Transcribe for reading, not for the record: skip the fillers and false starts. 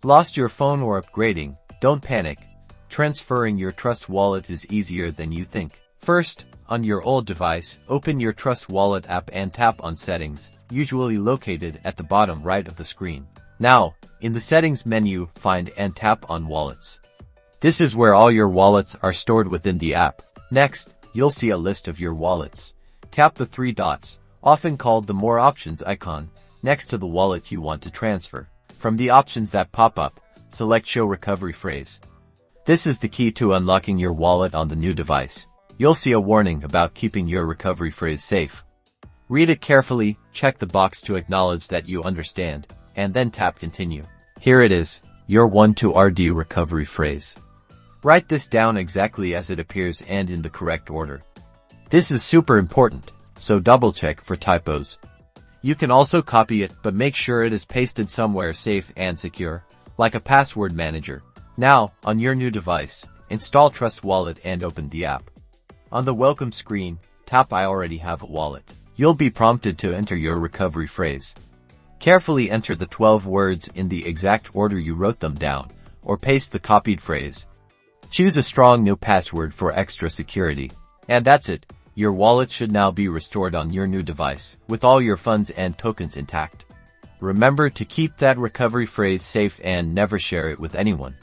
Lost your phone or upgrading? Don't panic. Transferring your Trust Wallet is easier than you think. First, on your old device, open your Trust Wallet app and tap on Settings, usually located at the bottom right of the screen. Now, in the Settings menu, find and tap on Wallets. This is where all your wallets are stored within the app. Next, you'll see a list of your wallets. Tap the three dots, often called the More Options icon, next to the wallet you want to transfer. From the options that pop up, select Show Recovery Phrase. This is the key to unlocking your wallet on the new device. You'll see a warning about keeping your recovery phrase safe. Read it carefully, check the box to acknowledge that you understand, and then tap Continue. Here it is, your 12RD recovery phrase. Write this down exactly as it appears and in the correct order. This is super important, so double check for typos. You can also copy it, but make sure it is pasted somewhere safe and secure, like a password manager. Now, on your new device, install Trust Wallet and open the app. On the welcome screen, tap I already have a wallet. You'll be prompted to enter your recovery phrase. Carefully enter the 12 words in the exact order you wrote them down, or paste the copied phrase. Choose a strong new password for extra security. And that's it. Your wallet should now be restored on your new device, with all your funds and tokens intact. Remember to keep that recovery phrase safe and never share it with anyone.